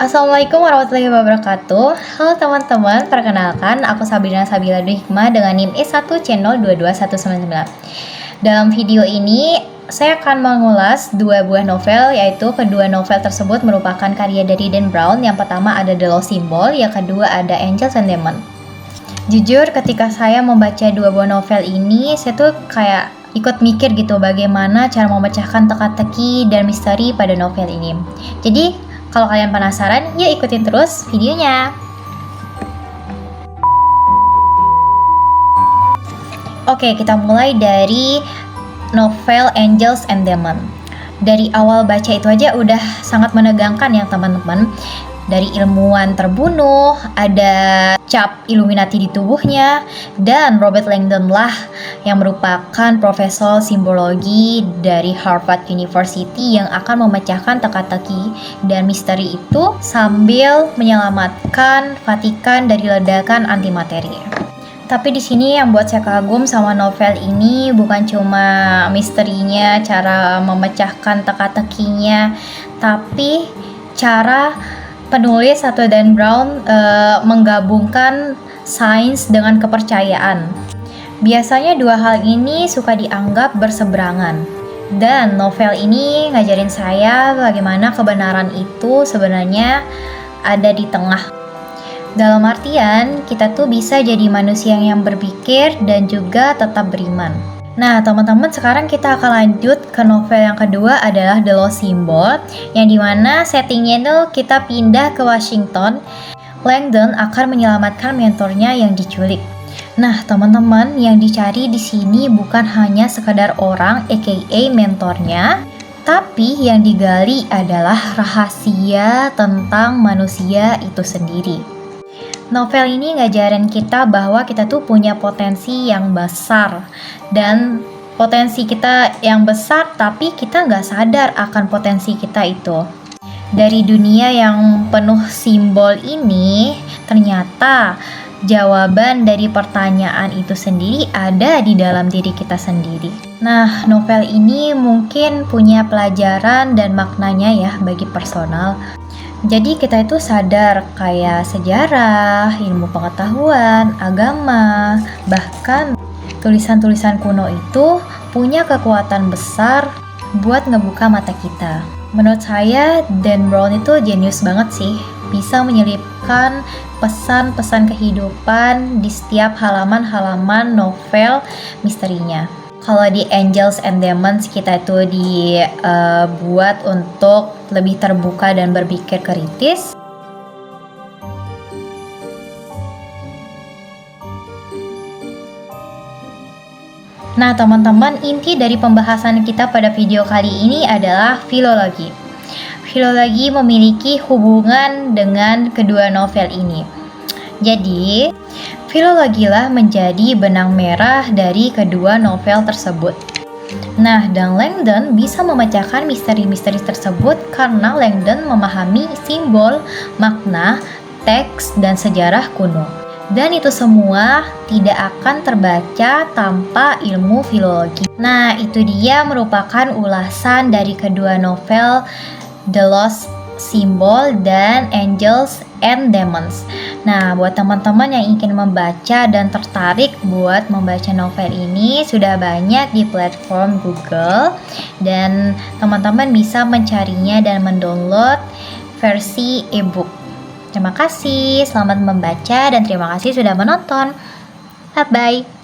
Assalamualaikum warahmatullahi wabarakatuh. Halo teman-teman, perkenalkan aku Sabrina Sabila Hikmah dengan NIM E1 Channel 22199. Dalam video ini saya akan mengulas dua buah novel, yaitu kedua novel tersebut merupakan karya dari Dan Brown. Yang pertama ada The Lost Symbol, yang kedua ada Angels and Demons. Jujur ketika saya membaca dua buah novel ini, saya tuh kayak ikut mikir gitu bagaimana cara memecahkan teka-teki dan misteri pada novel ini. Jadi kalau kalian penasaran, yuk ikutin terus videonya. Oke, kita mulai dari novel Angels and Demons. Dari awal baca itu aja udah sangat menegangkan ya teman-teman. Dari ilmuwan terbunuh, ada cap Illuminati di tubuhnya, dan Robert Langdon lah yang merupakan profesor simbologi dari Harvard University yang akan memecahkan teka-teki dan misteri itu sambil menyelamatkan Vatikan dari ledakan antimateri. Tapi di sini yang buat saya kagum sama novel ini bukan cuma misterinya, cara memecahkan teka-tekinya, tapi cara penulis atau Dan Brown menggabungkan sains dengan kepercayaan. Biasanya dua hal ini suka dianggap berseberangan. Dan novel ini ngajarin saya bagaimana kebenaran itu sebenarnya ada di tengah. Dalam artian, kita tuh bisa jadi manusia yang berpikir dan juga tetap beriman. Nah teman-teman, sekarang kita akan lanjut ke novel yang kedua adalah The Lost Symbol, yang dimana settingnya itu kita pindah ke Washington. Langdon akan menyelamatkan mentornya yang diculik. Nah teman-teman, yang dicari di sini bukan hanya sekedar orang aka mentornya, tapi yang digali adalah rahasia tentang manusia itu sendiri. Novel ini ngajarin kita bahwa kita tuh punya potensi yang besar, dan potensi kita yang besar tapi kita nggak sadar akan potensi kita itu. Dari dunia yang penuh simbol ini, ternyata jawaban dari pertanyaan itu sendiri ada di dalam diri kita sendiri. Nah, novel ini mungkin punya pelajaran dan maknanya ya bagi personal. Jadi kita itu sadar kayak sejarah, ilmu pengetahuan, agama, bahkan tulisan-tulisan kuno itu punya kekuatan besar buat ngebuka mata kita. Menurut saya Dan Brown itu jenius banget sih, bisa menyelipkan pesan-pesan kehidupan di setiap halaman-halaman novel misterinya. Kalau di Angels and Demons kita itu dibuat untuk lebih terbuka dan berpikir kritis. Nah teman-teman, inti dari pembahasan kita pada video kali ini adalah filologi. Filologi memiliki hubungan dengan kedua novel ini. Jadi, filologilah menjadi benang merah dari kedua novel tersebut. Nah, dan Langdon bisa memecahkan misteri-misteri tersebut karena Langdon memahami simbol, makna, teks, dan sejarah kuno. Dan itu semua tidak akan terbaca tanpa ilmu filologi. Nah, itu dia merupakan ulasan dari kedua novel The Lost Symbol dan Angels and Demons. Nah, buat teman-teman yang ingin membaca dan tertarik buat membaca novel ini, sudah banyak di platform Google dan teman-teman bisa mencarinya dan mendownload versi e-book. Terima kasih, selamat membaca dan terima kasih sudah menonton. Bye-bye.